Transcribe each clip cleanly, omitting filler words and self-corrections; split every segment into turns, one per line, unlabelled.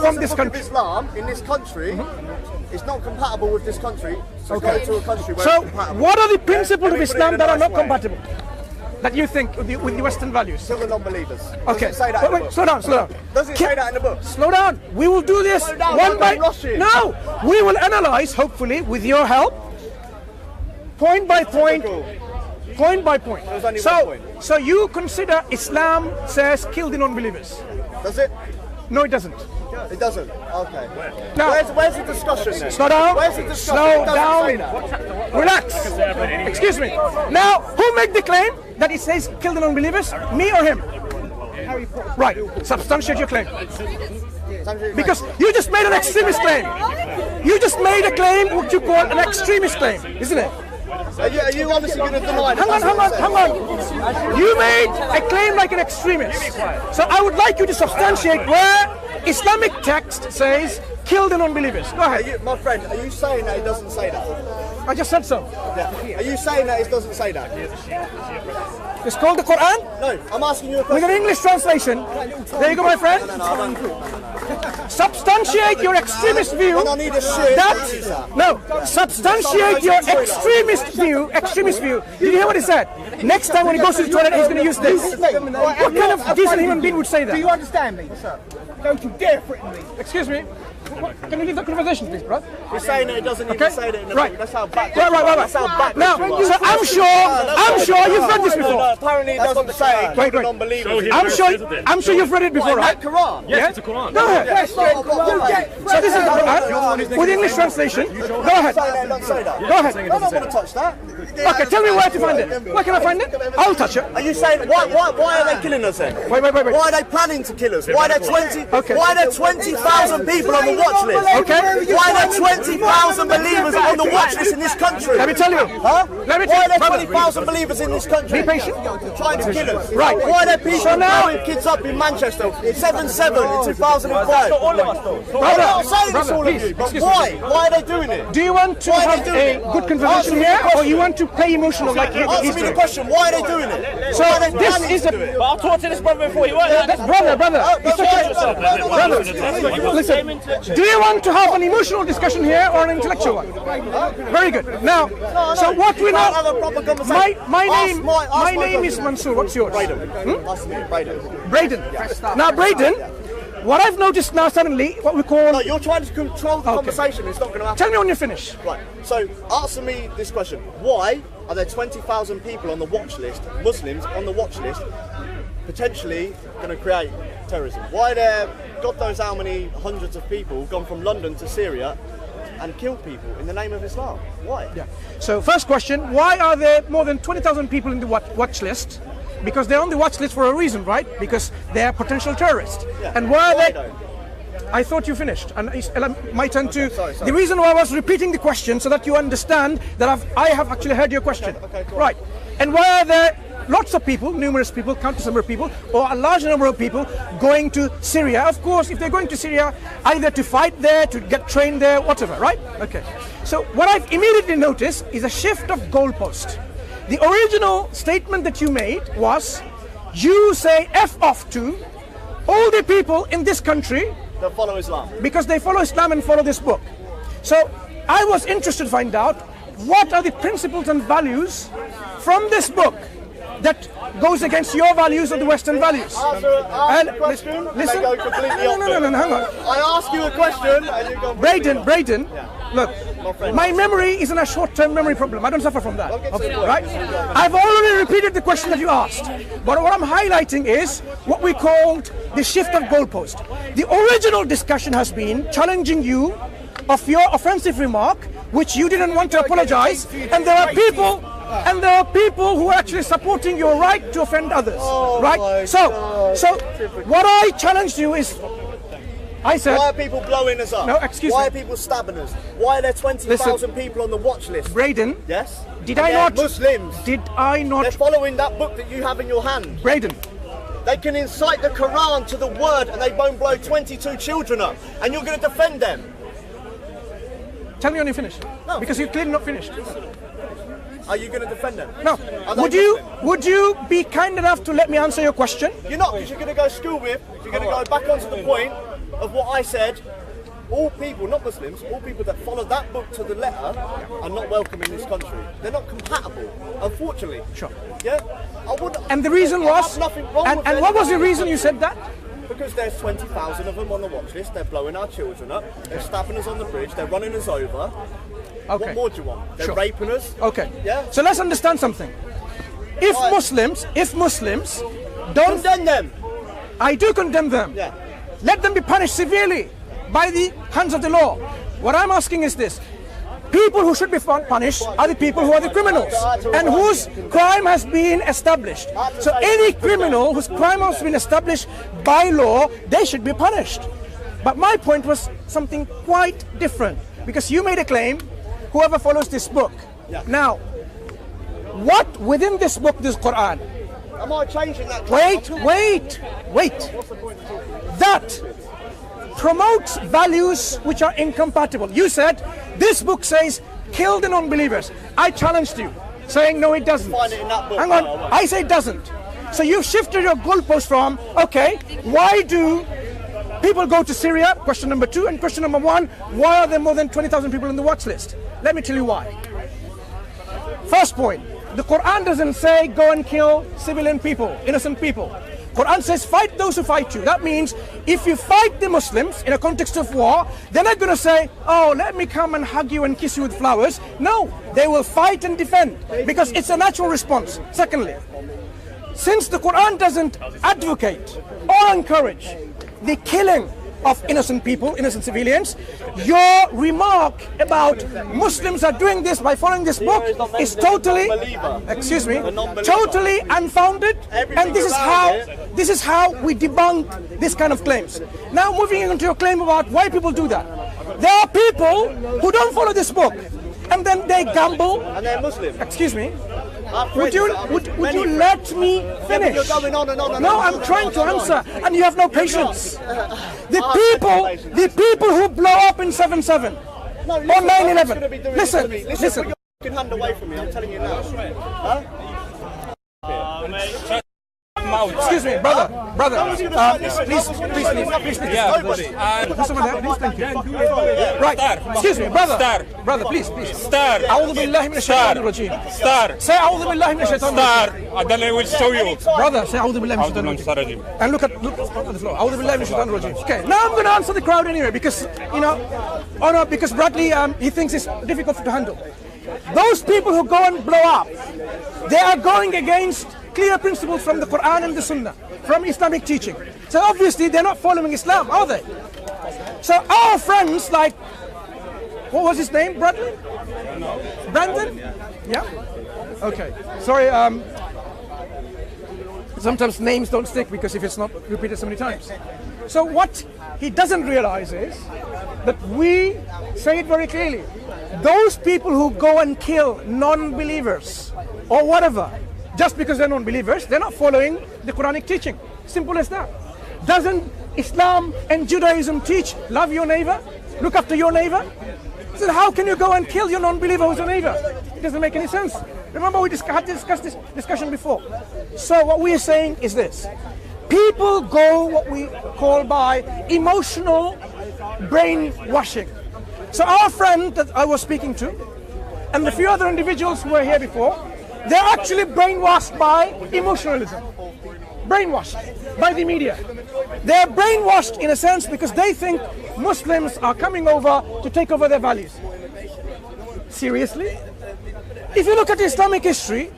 from this
the book
country.
of Islam in this country, it's not compatible with this country. So go to a country where
So
it's compatible.
what are the principles of
Let me put it
Islam
in a
that are
nice
not
way.
compatible? That you think with the Western values?
Kill the non-believers.
Okay.
Does it say that in the
Wait,
book?
slow down, slow down.
Does it say that in the book?
Slow down. We will do this
Slow down,
one by
don't rush it.
No. We will analyze, hopefully, with your help, point by point. Point by point.
There's only one point.
So you consider Islam says kill the non-believers?
Does it?
No, it doesn't.
It doesn't. Okay.
Now,
Where's the discussion then?
slow down.
Where's the discussion?
Slow
It doesn't say
down.
that.
Relax. Excuse me. Now, who made the claim that it says kill the non-believers? Me or him? Right. Substantiate your claim. Because you just made an extremist claim. You just made a claim what you call an extremist claim, isn't it?
Are you obviously going to deny that?
Hang on. You made a claim like an extremist. So I would like you to substantiate where Islamic text says kill the non-believers. Go ahead.
My friend, are you saying that it doesn't say that?
I just said so.
Yeah. Are you saying that it doesn't say that?
It's called the Quran
No, I'm asking you a
with
question.
an English translation. There you go, my friend. Substantiate your extremist view.
When I need a shit,
Substantiate your extremist view. Did you hear what he said? Next time when he goes to the toilet, he's going to use this. What kind of decent human being would say that?
Do you understand me, sir? Don't you dare threaten me.
Excuse me. Can you leave the conversation, please, bro?
You're saying that it doesn't even say that in the
Right.
book. That's how back.
Right.
That's how back.
Now, so I'm sure you've read this before.
Apparently it doesn't say
Wait.
non-believers.
I'm sure you've read it before, right?
Quran.
Yes, it's a Quran. Go ahead. So this is the Quran with English translation. Go ahead. Go ahead.
I don't want to touch that.
Okay, tell me where to find it. Where can I find it? I'll touch it.
Are you saying why are they killing us then?
Wait.
Why are they planning to kill us? Why are there 20?
Okay.
Why are there 20,000 people on the watch list?
Okay.
Why are there 20,000 believers on the watch list in this country?
Let me tell you.
Huh?
Let me
Why are there
tell
20,000 believers in this country?
Be patient.
Trying to kill us.
Right.
Why are there people
So now-
blowing kids up in Manchester? 7/7 in 2005. I'm not saying it's all of
please,
you, but
excuse me.
why? Why are they doing it?
Do you want to
Why are
have
they doing
a
it?
good conversation
Answer me
here,
the question.
or you want to play emotional like he's
Answer me the
doing?
question. Why are they doing it?
So
Why are they
this
planning
is
to
a
do it?
But I've talked to this brother before. He wasn't.
brother. It's okay. Brother, listen. Do you want to have an emotional discussion here or an intellectual one? Very good. Now, so what we
Can't have a
know.
proper conversation.
My
Ask my
name is
question.
Mansoor. What's yours?
Braden. Ask me, Braden.
Braden. Now, Braden, what I've noticed now suddenly, what we call.
No, you're trying to control the conversation. It's not going to happen.
Tell me when you finish.
Right. So answer me this question: why are there 20,000 people on the watch list, Muslims on the watch list, potentially going to create terrorism? Why are there, God knows how many hundreds of people gone from London to Syria and killed people in the name of Islam? Why?
Yeah. So first question, why are there more than 20,000 people in the watch list? Because they're on the watch list for a reason, right? Because they're potential terrorists.
Yeah.
And why are they?
though?
I thought you finished, and it's my turn to.
sorry.
The reason why I was repeating the question so that you understand that I have actually heard your question.
Okay, go on.
Right. And why are there lots of people, numerous people, countless number of people, or a large number of people going to Syria? Of course, if they're going to Syria, either to fight there, to get trained there, whatever, right? Okay. So what I've immediately noticed is a shift of goalpost. The original statement that you made was, you say F off to all the people in this country
That follow Islam.
because they follow Islam and follow this book. So I was interested to find out what are the principles and values from this book that goes against your values or the Western values.
Ask a question,
listen.
and they go completely
No,
opposite.
hang on.
I ask you a question, and you go.
Braden, look, my memory isn't a short-term memory problem. I don't suffer from that, right? I've already repeated the question that you asked, but what I'm highlighting is what we called the shift of goalpost. The original discussion has been challenging you of your offensive remark, which you didn't want to apologize, and there are people who are actually supporting your right to offend others, right? So what I challenged you is, I said,
Why are people blowing us up?
No, excuse
Why
me.
are people stabbing us? Why are there 20,000 people on the watch list?
Braden,
Yes?
did
And
I
they're
not?
Muslims.
Did I
They're
not?
following that book that you have in your hand.
Braden,
They can incite the Quran to the word and they won't blow 22 children up. And you're going to defend them.
tell me when you finish.
No.
Because you're clearly not finished.
Are you going to defend them?
No.
Are they
Would you be kind enough to let me answer your question?
You're not, because you're going to go school with, you're going to go back onto the point of what I said, all people, not Muslims, all people that follow that book to the letter are not welcome in this country. They're not compatible, unfortunately.
Sure.
Yeah? I would,
And the reason was,
nothing wrong with
and what was the reason you said that?
Because there's 20,000 of them on the watch list. They're blowing our children up. They're stabbing us on the bridge. They're running us over.
Okay.
What more do you want? They're
Sure.
raping us.
Okay.
Yeah.
So let's understand something. If
Right.
Muslims don't,
Condemn them.
I do condemn them.
Yeah.
Let them be punished severely by the hands of the law. What I'm asking is this. People who should be punished are the people who are the criminals and whose crime has been established. So any criminal whose crime has been established by law, they should be punished. But my point was something quite different, because you made a claim, whoever follows this book.
Yeah.
Now, what within this book, this Quran,
Am I changing that?
wait. That promotes values which are incompatible. You said this book says kill the non-believers. I challenged you, saying no, it doesn't.
Find it in that book.
Hang on, I say it doesn't. So you've shifted your goalpost from, okay, why do people go to Syria? Question number 2. And question number 1, why are there more than 20,000 people on the watch list? Let me tell you why. First point, the Quran doesn't say go and kill civilian people, innocent people. Quran says fight those who fight you. That means if you fight the Muslims in a context of war, they're not going to say, oh, let me come and hug you and kiss you with flowers. No, they will fight and defend, because it's a natural response. Secondly, since the Quran doesn't advocate or encourage the killing of innocent people, innocent civilians, your remark about Muslims are doing this by following this book is totally, totally unfounded. And this is how we debunk this kind of claims. Now moving into your claim about why people do that. There are people who don't follow this book, and then they gamble.
And they're Muslim.
Excuse me. Would you let me finish?
You're going on and on and
No,
on.
I'm trying to answer, and you have no patience. The people who blow up in 7/7 or 9/11. Listen.
Put your fucking hand away from me. I'm telling you now. Huh?
Excuse me, brother. Please.
Nobody.
Put someone there, please. Thank you. Right. Excuse me, brother. Brother, please.
Star.
أعوذ بالله من الشيطان الرجيم.
Star.
Say أعوذ بالله من الشيطان
Star.
الرجيم.
And then I will show you.
Brother, say أعوذ بالله من الشيطان الرجيم. And look at the floor. أعوذ بالله من الشيطان الرجيم. Okay. Now I'm going to answer the crowd anyway, because because Bradley he thinks it's difficult to handle. Those people who go and blow up, they are going against clear principles from the Quran and the Sunnah, from Islamic teaching. So obviously they're not following Islam, are they? So our friends like, what was his name, Bradley? Brandon? Yeah? Okay. Sorry, sometimes names don't stick because if it's not repeated so many times. So what he doesn't realize is that we say it very clearly. Those people who go and kill non-believers or whatever, just because they're non-believers, they're not following the Quranic teaching. Simple as that. Doesn't Islam and Judaism teach love your neighbor, look after your neighbor? So how can you go and kill your non-believer who's a neighbor? It doesn't make any sense. Remember we had discussed this discussion before. So what we are saying is this. People go what we call by emotional brainwashing. So our friend that I was speaking to, and a few other individuals who were here before, they're actually brainwashed by emotionalism. Brainwashed by the media. They're brainwashed in a sense because they think Muslims are coming over to take over their values. Seriously? If you look at Islamic history,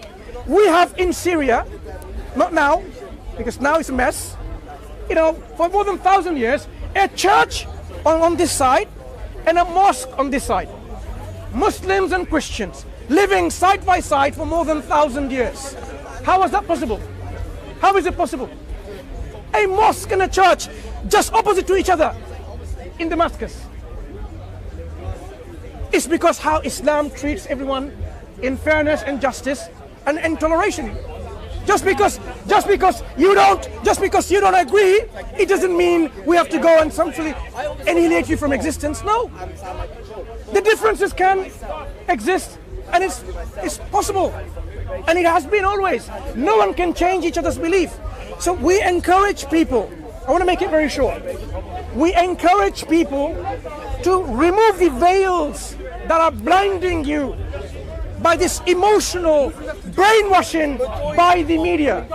we have in Syria, not now, because now it's a mess, for more than 1,000 years, a church on this side and a mosque on this side. Muslims and Christians living side by side for more than 1,000 years. How was that possible? How is it possible? A mosque and a church just opposite to each other in Damascus. It's because how Islam treats everyone in fairness and justice and toleration. Just because you don't agree, it doesn't mean we have to go and simply annihilate you from existence. No. The differences can exist, and it's possible. And it has been always. No one can change each other's belief. So we encourage people. I want to make it very short. we encourage people to remove the veils that are blinding you by this emotional brainwashing by the media.